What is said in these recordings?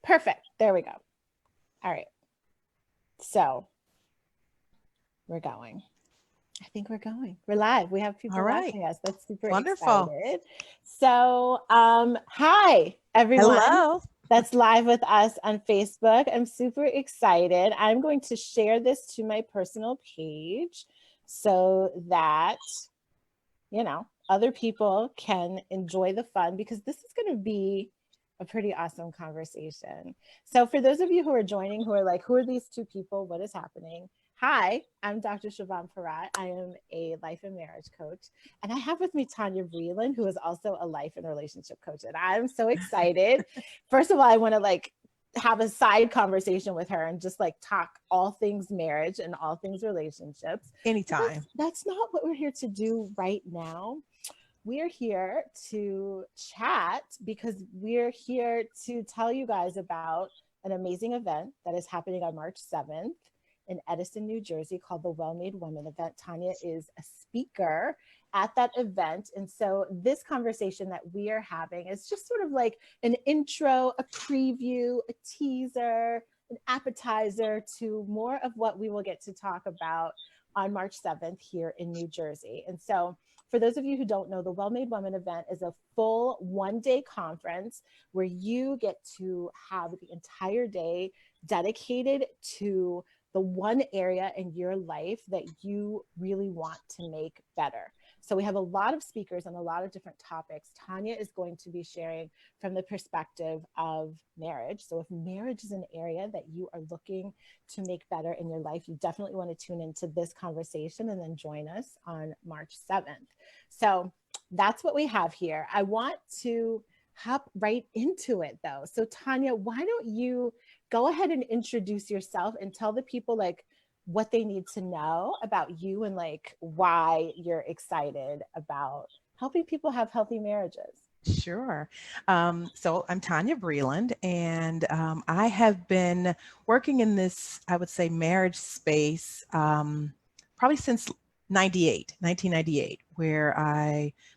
Perfect. There we go. All right. So we're going. I think we're going. We're live. We have people watching us. That's super Wonderful. excited. So, hi everyone. Hello. That's live with us on Facebook. I'm super excited. I'm going to share this to my personal page so that, other people can enjoy the fun, because this is going to be a pretty awesome conversation. So for those of you who are joining, who are like, who are these two people? What is happening? Hi, I'm Dr. Siobhan Parat. I am a life and marriage coach. And I have with me Tonya Breland, who is also a life and relationship coach. And I'm so excited. First of all, I want to have a side conversation with her and just talk all things marriage and all things relationships. Anytime. That's not what we're here to do right now. We're here to chat because we're here to tell you guys about an amazing event that is happening on March 7th in Edison, New Jersey, called the Well-Made Woman event. Tonya is a speaker at that event. And so this conversation that we are having is just sort of like an intro, a preview, a teaser, an appetizer to more of what we will get to talk about on March 7th here in New Jersey. And so for those of you who don't know, the Well-Made Woman event is a full one-day conference where you get to have the entire day dedicated to the one area in your life that you really want to make better. So we have a lot of speakers on a lot of different topics. Tonya is going to be sharing from the perspective of marriage. So if marriage is an area that you are looking to make better in your life, you definitely want to tune into this conversation and then join us on March 7th. So that's what we have here. I want to hop right into it though. So Tonya, why don't you go ahead and introduce yourself and tell the people what they need to know about you and why you're excited about helping people have healthy marriages. Sure. So I'm Tonya Breland, and I have been working in this, I would say, marriage space probably since 1998, where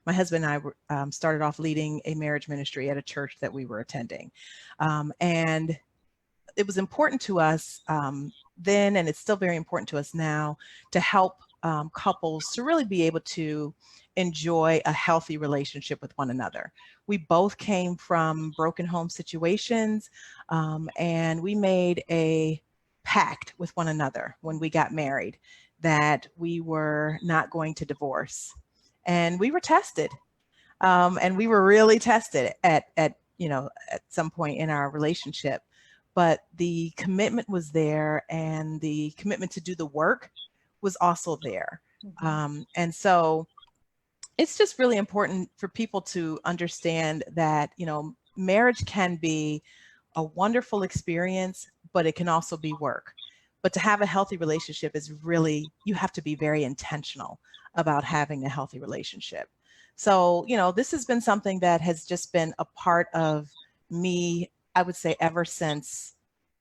my husband and I started off leading a marriage ministry at a church that we were attending. And it was important to us then, and it's still very important to us now, to help couples to really be able to enjoy a healthy relationship with one another. We both came from broken home situations, and we made a pact with one another when we got married that we were not going to divorce. And we were tested, and we were really tested at some point in our relationship. But the commitment was there, and the commitment to do the work was also there. Mm-hmm. And so it's just really important for people to understand that, marriage can be a wonderful experience, but it can also be work. But to have a healthy relationship is really, you have to be very intentional about having a healthy relationship. So, this has been something that has just been a part of me, I would say, ever since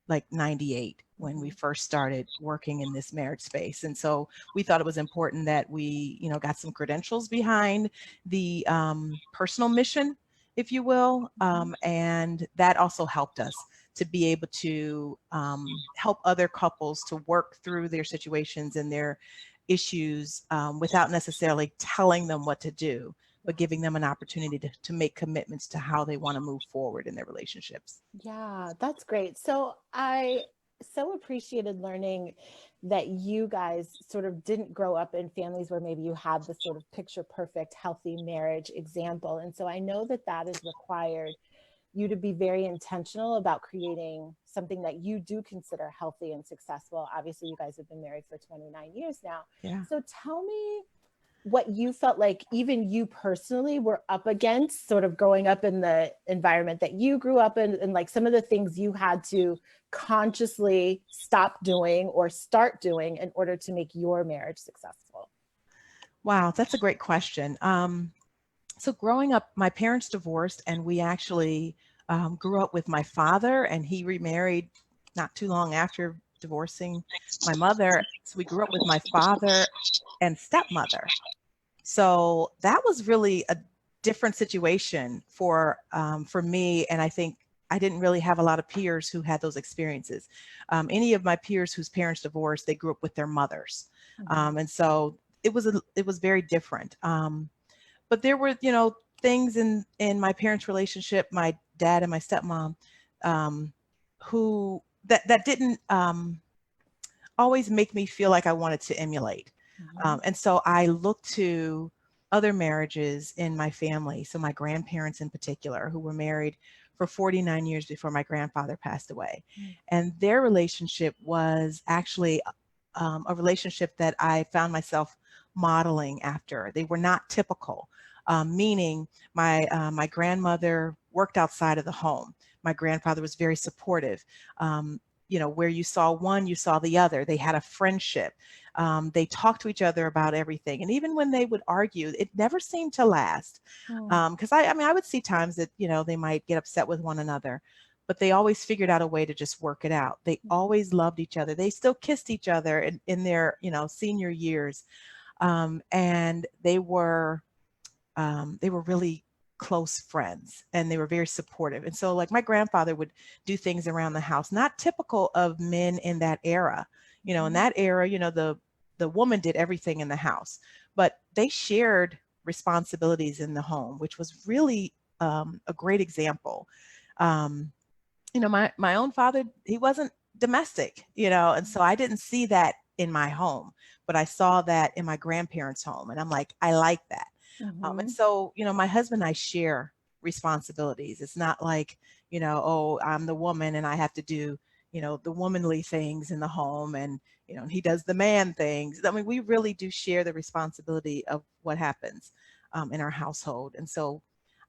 98, when we first started working in this marriage space. And so we thought it was important that we, got some credentials behind the personal mission, if you will. And that also helped us to be able to help other couples to work through their situations and their issues without necessarily telling them what to do, but giving them an opportunity to make commitments to how they want to move forward in their relationships. Yeah, that's great. So I so appreciated learning that you guys sort of didn't grow up in families where maybe you had the sort of picture perfect, healthy marriage example. And so I know that that is required you to be very intentional about creating something that you do consider healthy and successful. Obviously, you guys have been married for 29 years now. Yeah. So tell me what you felt like even you personally were up against sort of growing up in the environment that you grew up in, and some of the things you had to consciously stop doing or start doing in order to make your marriage successful. Wow, that's a great question. So growing up, my parents divorced, and we actually grew up with my father, and he remarried not too long after divorcing my mother. So we grew up with my father and stepmother. So that was really a different situation for me, and I think I didn't really have a lot of peers who had those experiences. Any of my peers whose parents divorced, they grew up with their mothers. And so it was very different. But there were, things in my parents' relationship, my dad and my stepmom, um, who that didn't always make me feel like I wanted to emulate. And so I looked to other marriages in my family. So my grandparents in particular, who were married for 49 years before my grandfather passed away. And their relationship was actually a relationship that I found myself modeling after. They were not typical, meaning my grandmother worked outside of the home. My grandfather was very supportive. Where you saw one, you saw the other. They had a friendship. They talked to each other about everything. And even when they would argue, it never seemed to last. Because I would see times that, they might get upset with one another, but they always figured out a way to just work it out. They always loved each other. They still kissed each other in their, senior years. And they were really close friends, and they were very supportive. And so like my grandfather would do things around the house, not typical of men in that era. In that era, the woman did everything in the house, but they shared responsibilities in the home, which was really a great example. My own father, he wasn't domestic, and so I didn't see that in my home, but I saw that in my grandparents' home, and I'm like, I like that. And so, my husband and I share responsibilities. It's not like, oh, I'm the woman and I have to do, the womanly things in the home, and, he does the man things. I mean, we really do share the responsibility of what happens in our household. And so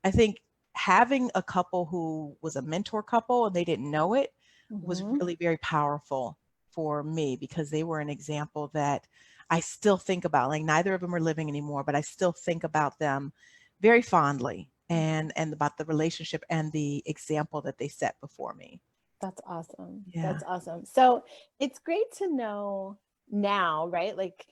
I think having a couple who was a mentor couple and they didn't know it was really very powerful for me, because they were an example that I still think about. Like, neither of them are living anymore, but I still think about them very fondly, and about the relationship and the example that they set before me. That's awesome. Yeah. That's awesome. So it's great to know now, right? Like,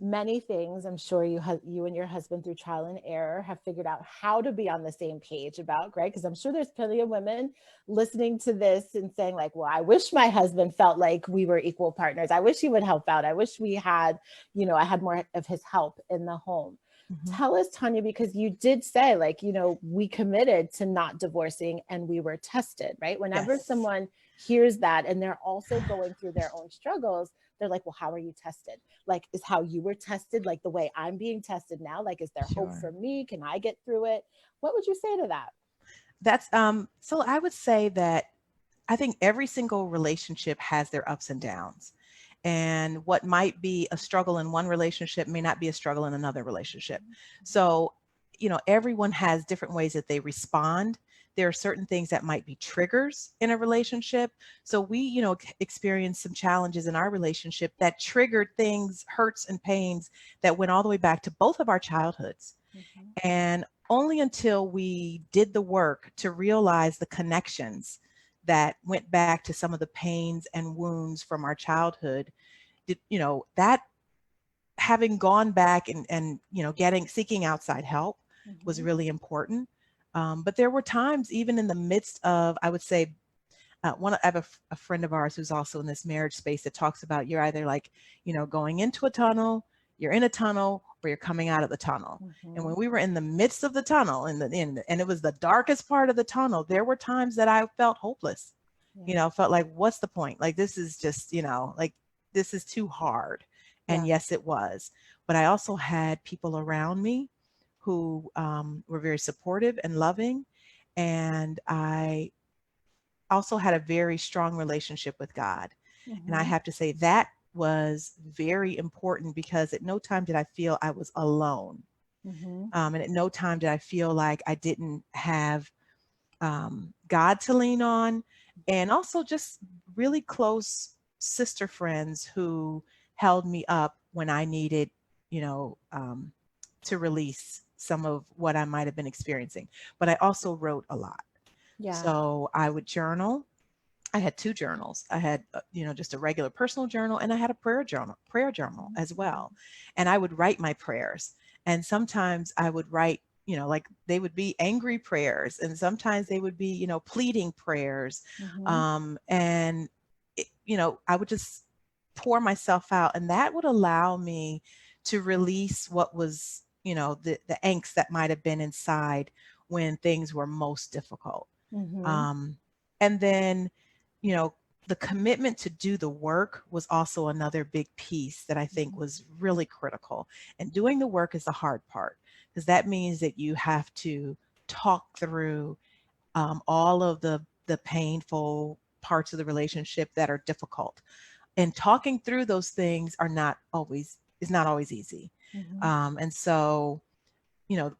many things I'm sure you and your husband, through trial and error, have figured out how to be on the same page about, right? Because I'm sure there's plenty of women listening to this and saying like, well, I wish my husband felt like we were equal partners. I wish he would help out. I wish we had, I had more of his help in the home. Tell us, Tonya, because you did say like, we committed to not divorcing and we were tested, right? Whenever someone hears that and they're also going through their own struggles, they're like, well, how are you tested? Like, is how you were tested like the way I'm being tested now? Like, is there hope for me? Can I get through it? What would you say to that? That's so I would say that I think every single relationship has their ups and downs. And what might be a struggle in one relationship may not be a struggle in another relationship. So, everyone has different ways that they respond. There are certain things that might be triggers in a relationship. So we, experienced some challenges in our relationship that triggered things, hurts and pains that went all the way back to both of our childhoods. And only until we did the work to realize the connections that went back to some of the pains and wounds from our childhood, that having gone back and seeking outside help was really important. But there were times, even in the midst of, I would say, I have a friend of ours who's also in this marriage space that talks about, you're either like, going into a tunnel, you're in a tunnel, or you're coming out of the tunnel. And when we were in the midst of the tunnel and it was the darkest part of the tunnel, there were times that I felt hopeless. Felt like, what's the point? Like, this is just, like, this is too hard. And yes, it was. But I also had people around me who were very supportive and loving. And I also had a very strong relationship with God. And I have to say that was very important, because at no time did I feel I was alone. And at no time did I feel like I didn't have God to lean on, and also just really close sister friends who held me up when I needed, to release some of what I might have been experiencing. But I also wrote a lot. So I would journal. I had two journals. I had, just a regular personal journal, and I had a prayer journal as well. And I would write my prayers. And sometimes I would write, like they would be angry prayers, and sometimes they would be, pleading prayers. Mm-hmm. And, I would just pour myself out, and that would allow me to release what was, the angst that might have been inside when things were most difficult. Mm-hmm. Um, and then, you know, the commitment to do the work was also another big piece that I think was really critical. And doing the work is the hard part, because that means that you have to talk through all of the painful parts of the relationship that are difficult. And talking through those things is not always easy. Mm-hmm. And so, you know,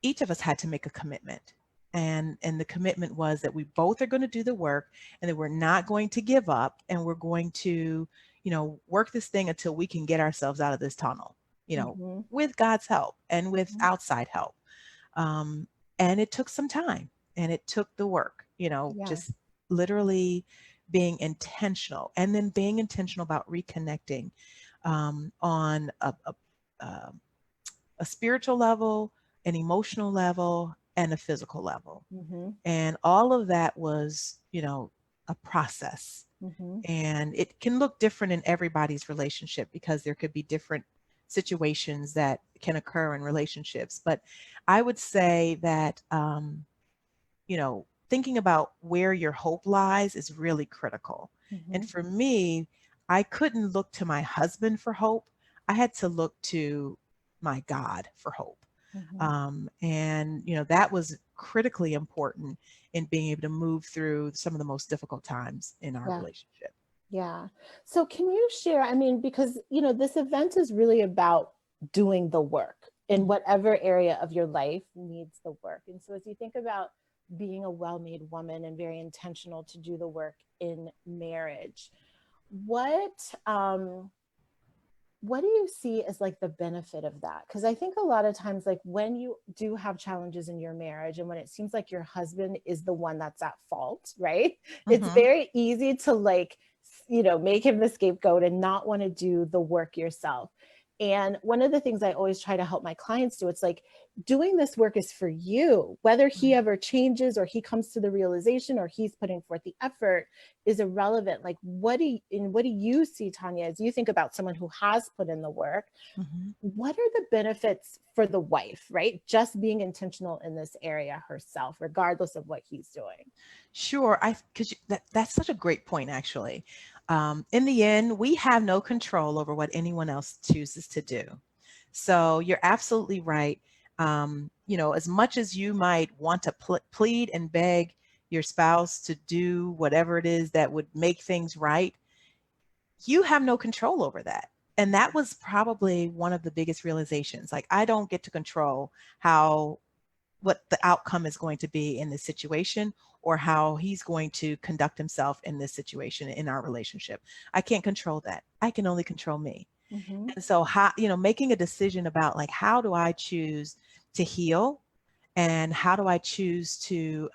each of us had to make a commitment. And the commitment was that we both are going to do the work, and that we're not going to give up, and we're going to, work this thing until we can get ourselves out of this tunnel, Mm-hmm. with God's help and with Mm-hmm. outside help. Um, and it took some time, and it took the work, Yeah. just literally being intentional, and then being intentional about reconnecting on um, a spiritual level, an emotional level, and a physical level. Mm-hmm. And all of that was, a process. Mm-hmm. And it can look different in everybody's relationship, because there could be different situations that can occur in relationships. But I would say that, thinking about where your hope lies is really critical. Mm-hmm. And for me, I couldn't look to my husband for hope. I had to look to my God for hope. Mm-hmm. And, that was critically important in being able to move through some of the most difficult times in our Yeah. relationship. Yeah. So can you share, I mean, because, this event is really about doing the work in Mhm. whatever area of your life needs the work. And so as you think about being a well-made woman and very intentional to do the work in marriage, what what do you see as like the benefit of that? Because I think a lot of times, like when you do have challenges in your marriage and when it seems like your husband is the one that's at fault, right? It's Mhm. very easy to like, make him the scapegoat and not want to do the work yourself. And one of the things I always try to help my clients do, it's like doing this work is for you. Whether he ever changes or he comes to the realization or he's putting forth the effort is irrelevant. Like what do you see, Tonya, as you think about someone who has put in the work? Mhm. What are the benefits for the wife, right? Just being intentional in this area herself, regardless of what he's doing. Sure, because that's such a great point, actually. In the end, we have no control over what anyone else chooses to do. So you're absolutely right. As much as you might want to plead and beg your spouse to do whatever it is that would make things right, you have no control over that. And that was probably one of the biggest realizations. Like, I don't get to control how what the outcome is going to be in this situation, or how he's going to conduct himself in this situation in our relationship. I can't control that. I can only control me. Mm-hmm. And so, how, making a decision about, like, how do I choose to heal, and how do I choose to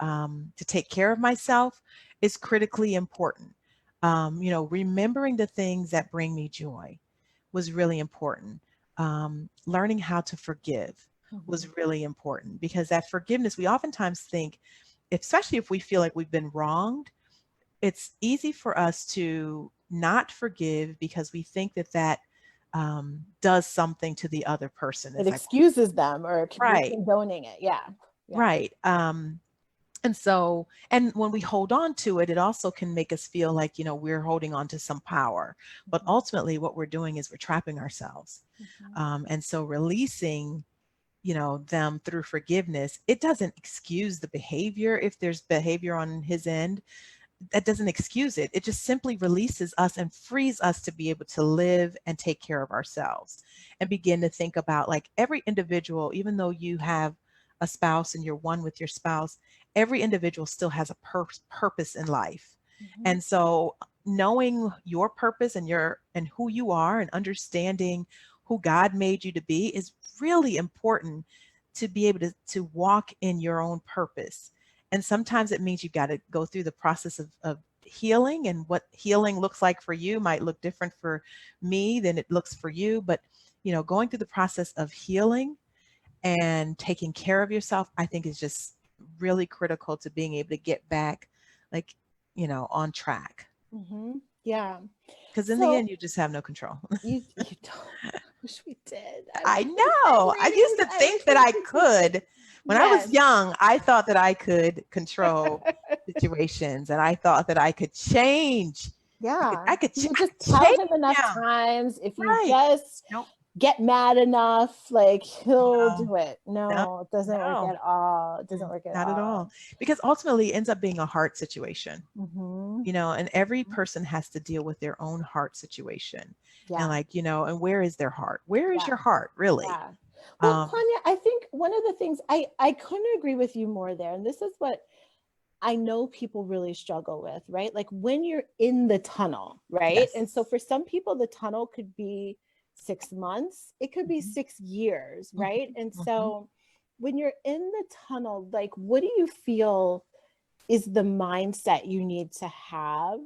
take care of myself, is critically important. Remembering the things that bring me joy was really important. Learning how to forgive Mm-hmm. was really important, because that forgiveness, we oftentimes think, especially if we feel like we've been wronged, it's easy for us to not forgive because we think that does something to the other person. It It's like, excuses them or you're right, condoning it. Yeah. Yeah. right. And so, and when we hold on to it, it also can make us feel like, we're holding on to some power. But Mm-hmm. ultimately, what we're doing is we're trapping ourselves. Mm-hmm. And so, releasing, them through forgiveness, it doesn't excuse the behavior. If there's behavior on his end, that doesn't excuse it. It just simply releases us and frees us to be able to live and take care of ourselves, and begin to think about, like, every individual, even though you have a spouse and you're one with your spouse, every individual still has a purpose in life. Mm-hmm. And so, knowing your purpose and who you are, and understanding who God made you to be, is really important to be able to walk in your own purpose. And sometimes it means you've got to go through the process of healing, and what healing looks like for you might look different for me than it looks for you. But, going through the process of healing, and taking care of yourself, I think is just really critical to being able to get back, like, on track. Yeah. Because in the So end, you just have no control. you don't. I wish we did. I I wish we did, know. I used ladies. to I wish think that we I could just could. When I was yes. young, I thought that I could control situations, and I thought that I could change. Yeah. I could, You I just could tell change him enough him. times. If you Right. just Nope. get mad enough, like he'll No. do it. No. No, it doesn't work No. at all. It doesn't work at Not at all. all. Because ultimately, it ends up being a heart situation. Mm-hmm. And every person has to deal with their own heart situation. And Yeah. like, and where is their heart? Where is Yeah. your heart, really? Yeah. Well, Um, Tonya, I think one of the things I couldn't agree with you more there. And this is what I know people really struggle with, right? Like when you're in the tunnel, right? yes. And so for some people, the tunnel could be 6 months, it could be Mhm, 6 years, right? mhm, And mhm. so when you're in the tunnel, like what do you feel is the mindset you need to have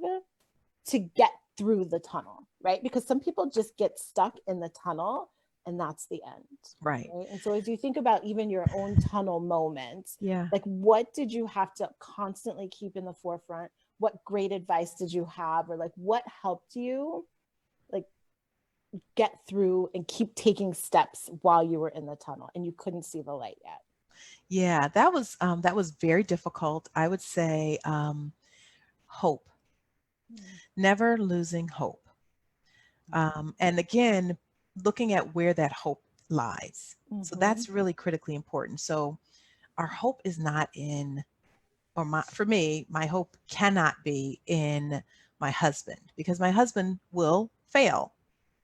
to get through the tunnel, right? Because some people just get stuck in the tunnel and that's the end, Right. right? And so as you think about even your own tunnel moments, Yeah. like what did you have to constantly keep in the forefront? What great advice did you have, or like what helped you like get through and keep taking steps while you were in the tunnel and you couldn't see the light yet? Yeah. That was very difficult. I would say hope, never losing hope. And again, looking at where that hope lies. So Mm-hmm. that's really critically important. So our hope is not in, for me, my hope cannot be in my husband, because my husband will fail,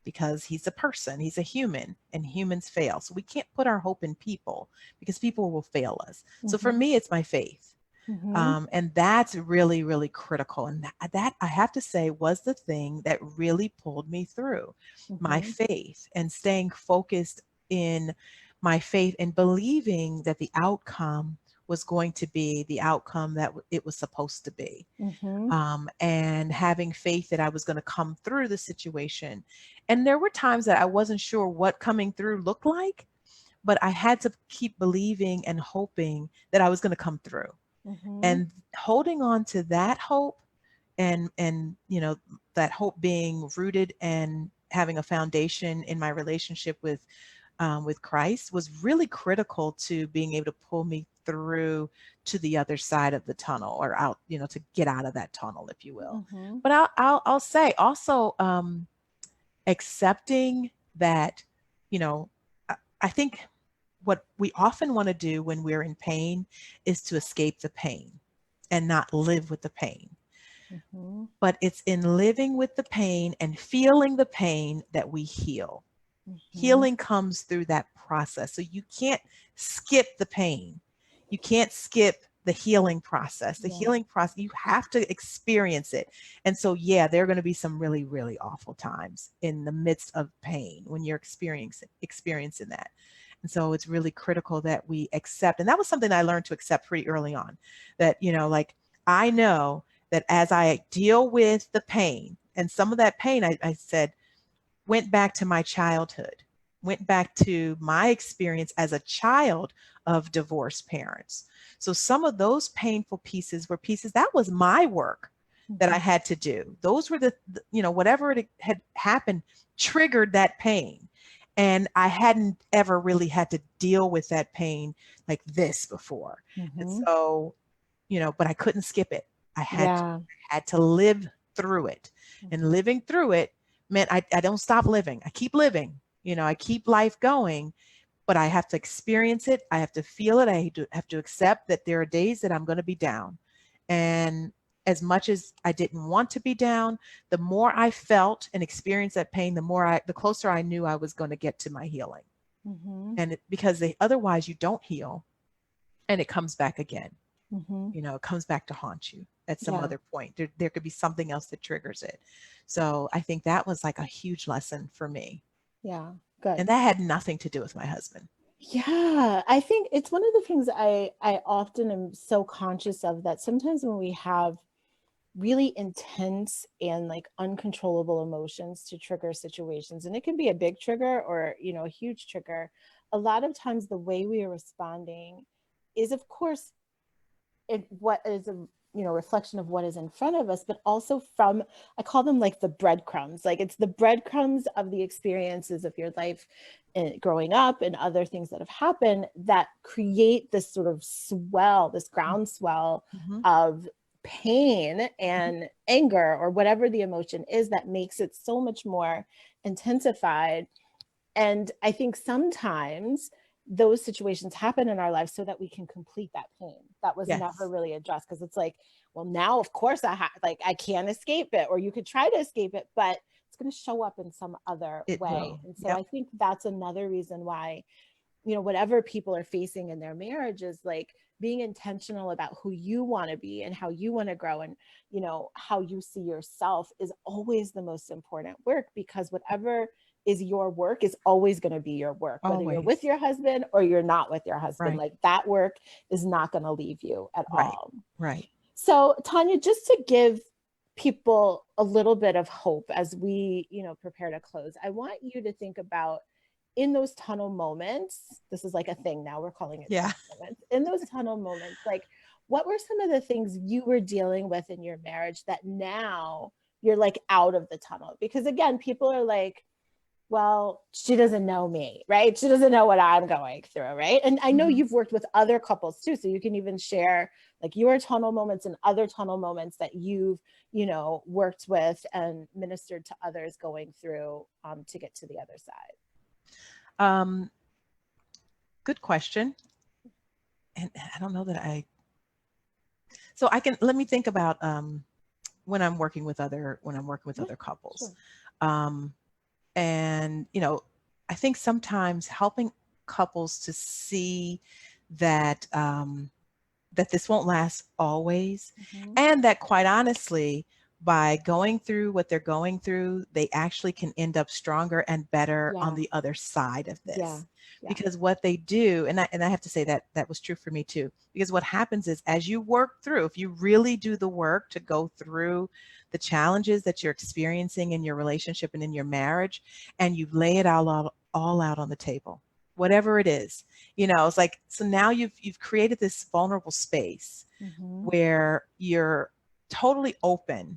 because he's a person, he's a human, and humans fail. So we can't put our hope in people, because people will fail us. So for Mm-hmm. me, it's my faith. Mm-hmm. And that's really, really critical. And that I have to say was the thing that really pulled me through, my Mm-hmm. faith, and staying focused in my faith and believing that the outcome was going to be the outcome that it was supposed to be. Mm-hmm. And having faith that I was going to come through the situation. And there were times that I wasn't sure what coming through looked like, but I had to keep believing and hoping that I was going to come through, Mm-hmm. and holding on to that hope, and that hope being rooted and having a foundation in my relationship with Christ was really critical to being able to pull me through to the other side of the tunnel, or out, to get out of that tunnel, if you will. Mm-hmm. But I'll say also, accepting that, you know I think what we often want to do when we're in pain is to escape the pain and not live with the pain. Mm-hmm. But it's in living with the pain and feeling the pain that we heal. Mm-hmm. Healing comes through that process. So you can't skip the pain. You can't skip the healing process. The Yeah. healing process, you have to experience it. And so, yeah, there are going to be some really, really awful times in the midst of pain when you're experiencing that. And so it's really critical that we accept. And that was something I learned to accept pretty early on, that, like, I know that as I deal with the pain, and some of that pain, I said, went back to my childhood, went back to my experience as a child of divorced parents. So some of those painful pieces were pieces that was my work that I Mm-hmm. had to do. Those were whatever it had happened triggered that pain. And I hadn't ever really had to deal with that pain like this before. And Mm-hmm. so, but I couldn't skip it. I had to, Yeah. had to live through it. And Mm-hmm. living through it meant I don't stop living. I keep living. I keep life going, but I have to experience it. I have to feel it. I have to accept that there are days that I'm going to be down. And as much as I didn't want to be down, the more I felt and experienced that pain, the closer I knew I was going to get to my healing. Mm-hmm. And because otherwise you don't heal, and it comes back again. Mm-hmm. It comes back to haunt you at some Yeah. other point. There could be something else that triggers it. So I think that was like a huge lesson for me. Yeah. Good. And that had nothing to do with my husband. Yeah, I think it's one of the things I often am so conscious of, that sometimes when we have really intense and like uncontrollable emotions to trigger situations, and it can be a big trigger or a huge trigger, a lot of times the way we are responding is, of course, what is a reflection of what is in front of us, but also from, I call them like the breadcrumbs. Like it's the breadcrumbs of the experiences of your life growing up and other things that have happened that create this sort of swell, this groundswell of pain and anger, or whatever the emotion is, that makes it so much more intensified. And I think sometimes those situations happen in our lives so that we can complete that pain that was never really addressed. Because it's like, well, now of course I can't escape it, or you could try to escape it, but it's going to show up in some other way. And so I think that's another reason why, whatever people are facing in their marriage is like being intentional about who you want to be and how you want to grow, and how you see yourself is always the most important work, because whatever is your work is always going to be your work, whether you're with your husband or you're not with your husband. Like that work is not going to leave you at all. Right. So Tonya, just to give people a little bit of hope as we, prepare to close, I want you to think about, in those tunnel moments, this is like a thing now, we're calling it tunnel moments. In those tunnel moments, like what were some of the things you were dealing with in your marriage that now you're like out of the tunnel? Because again, people are like, well, she doesn't know me, right? She doesn't know what I'm going through, right? And I know you've worked with other couples too, so you can even share like your tunnel moments and other tunnel moments that you've, worked with and ministered to others going through to get to the other side. Good question. And I don't know that so let me think about when I'm working with other couples. Sure. And, I think sometimes helping couples to see that, that this won't last always. And that quite honestly, by going through what they're going through, they actually can end up stronger and better on the other side of this. Because what they do, and I have to say that that was true for me too, because what happens is, as you work through, if you really do the work to go through the challenges that you're experiencing in your relationship and in your marriage, and you lay it all out on the table, whatever it is, it's like, so now you've created this vulnerable space where you're totally open,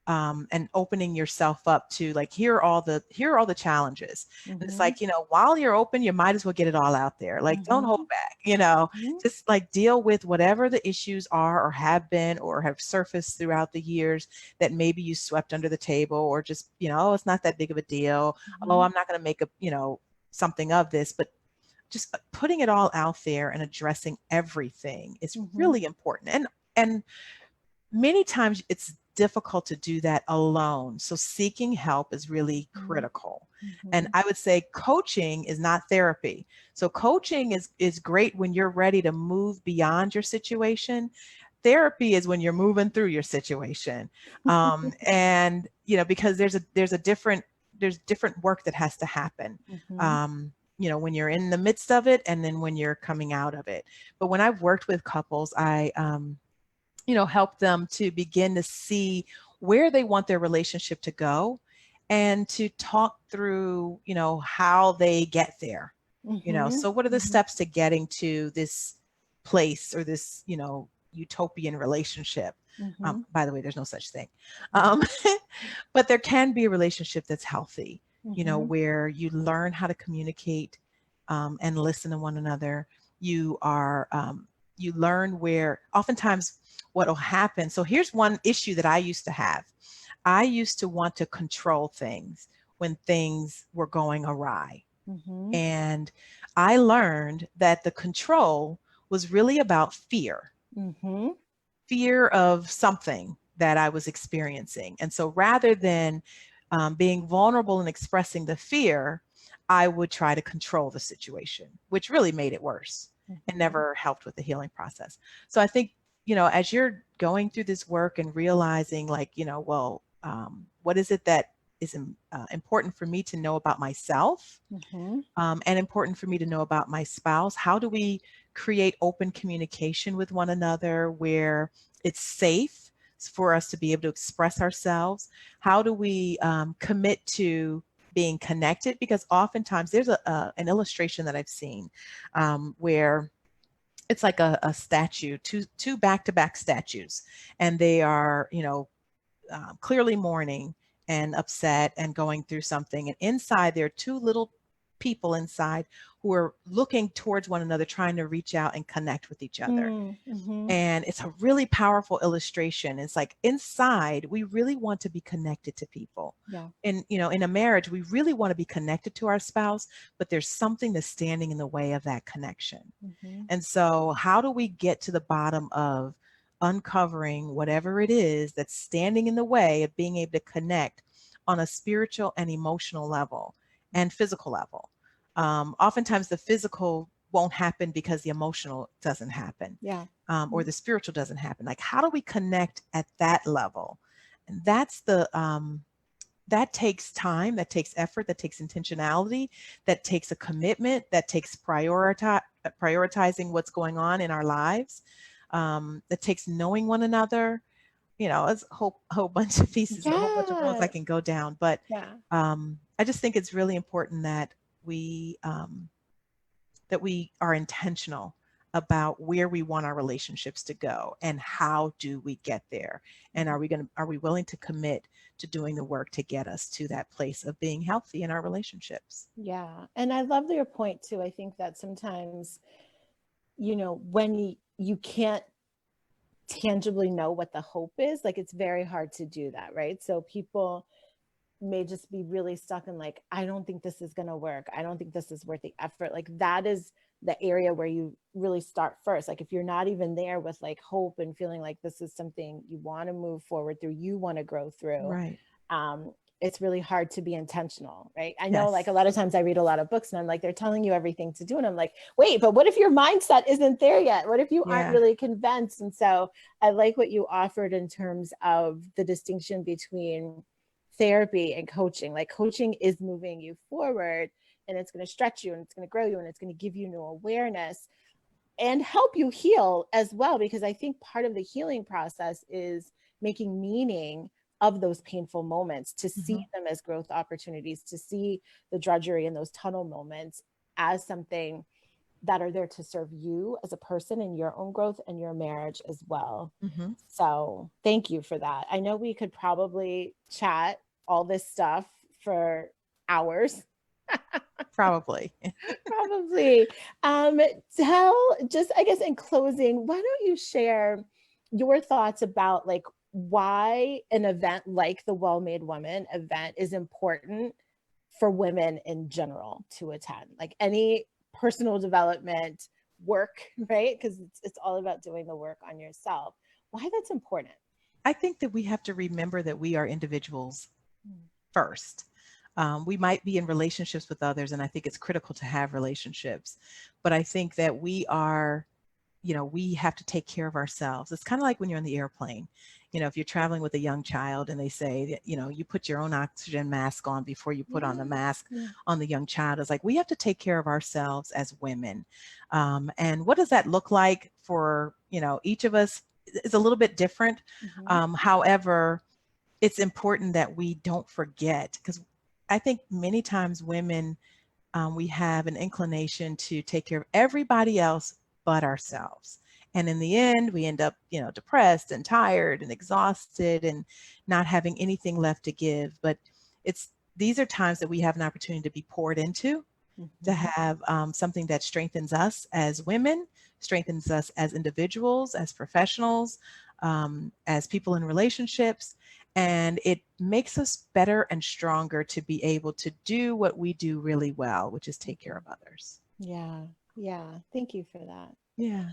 and opening yourself up to like, here are all the challenges. And it's like, while you're open, you might as well get it all out there. Like, don't hold back, just like deal with whatever the issues are, or have been, or have surfaced throughout the years that maybe you swept under the table, or just, oh, it's not that big of a deal. Oh, I'm not going to make something of this, but just putting it all out there and addressing everything is really important. And many times it's difficult to do that alone. So seeking help is really critical. And I would say coaching is not therapy. So coaching is great when you're ready to move beyond your situation. Therapy is when you're moving through your situation. And, because there's different work that has to happen. When you're in the midst of it, and then when you're coming out of it. But when I've worked with couples, I help them to begin to see where they want their relationship to go, and to talk through, how they get there. So what are the steps to getting to this place, or this, utopian relationship? By the way, there's no such thing. But there can be a relationship that's healthy, where you learn how to communicate, and listen to one another. You learn where oftentimes what will happen. So here's one issue that I used to have. I used to want to control things when things were going awry. And I learned that the control was really about fear. Fear of something that I was experiencing. And so rather than being vulnerable and expressing the fear, I would try to control the situation, which really made it worse and never helped with the healing process. So I think, as you're going through this work and realizing like, what is it that is important for me to know about myself, and important for me to know about my spouse? How do we create open communication with one another where it's safe for us to be able to express ourselves? How do we commit to being connected, because oftentimes there's an illustration that I've seen where it's like a statue, two back-to-back statues, and they are, clearly mourning and upset and going through something. And inside, there are two little people inside who are looking towards one another, trying to reach out and connect with each other. Mm-hmm. And it's a really powerful illustration. It's like inside, we really want to be connected to people. Yeah. And, in a marriage, we really want to be connected to our spouse, but there's something that's standing in the way of that connection. Mm-hmm. And so, how do we get to the bottom of uncovering whatever it is that's standing in the way of being able to connect on a spiritual and emotional level and physical level? Oftentimes, the physical won't happen because the emotional doesn't happen. Yeah. Or the spiritual doesn't happen. Like, how do we connect at that level? And that's that takes time, that takes effort, that takes intentionality, that takes a commitment, that takes prioritizing what's going on in our lives. That takes knowing one another. It's a whole bunch of pieces, a whole bunch of roads I Yeah. can go down. But Yeah. I just think it's really important that we are intentional about where we want our relationships to go and how do we get there, and are we willing to commit to doing the work to get us to that place of being healthy in our relationships. Yeah. And I love your point too. I think that sometimes, when you can't tangibly know what the hope is, like it's very hard to do that, right? So people may just be really stuck in like, I don't think this is going to work. I don't think this is worth the effort. Like that is the area where you really start first. Like if you're not even there with like hope and feeling like this is something you want to move forward through, you want to grow through, Right. it's really hard to be intentional, right? I know, Yes. like a lot of times I read a lot of books and I'm like, they're telling you everything to do. And I'm like, wait, but what if your mindset isn't there yet? What if you aren't Yeah. really convinced? And so I like what you offered in terms of the distinction between therapy and coaching. Like coaching is moving you forward and it's going to stretch you and it's going to grow you and it's going to give you new awareness and help you heal as well. Because I think part of the healing process is making meaning of those painful moments, to see them as growth opportunities, to see the drudgery and those tunnel moments as something that are there to serve you as a person in your own growth and your marriage as well. Mm-hmm. So thank you for that. I know we could probably chat all this stuff for hours. Probably. Probably. Just I guess in closing, why don't you share your thoughts about like why an event like the Well-Made Woman event is important for women in general to attend? Like any personal development work, right? Because it's all about doing the work on yourself. Why that's important? I think that we have to remember that we are individuals first. We might be in relationships with others, and I think it's critical to have relationships. But I think that we have to take care of ourselves. It's kind of like when you're on the airplane. If you're traveling with a young child and they say that, you put your own oxygen mask on before you put on the mask on the young child. It's like we have to take care of ourselves as women. And what does that look like for, each of us is a little bit different. However, it's important that we don't forget, because I think many times women, we have an inclination to take care of everybody else but ourselves. And in the end, we end up, depressed and tired and exhausted and not having anything left to give. But these are times that we have an opportunity to be poured into, to have something that strengthens us as women, strengthens us as individuals, as professionals, as people in relationships. And it makes us better and stronger to be able to do what we do really well, which is take care of others. Yeah. Thank you for that. Yeah.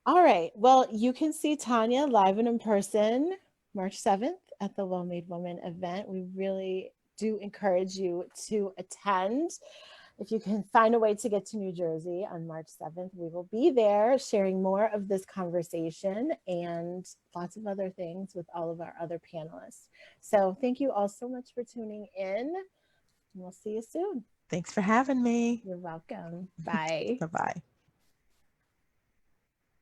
All right. Well, you can see Tonya live and in person March 7th at the Well-Made Woman event. We really do encourage you to attend. If you can find a way to get to New Jersey on March 7th, we will be there sharing more of this conversation and lots of other things with all of our other panelists. So thank you all so much for tuning in. We'll see you soon. Thanks for having me. You're welcome. Bye. Bye-bye.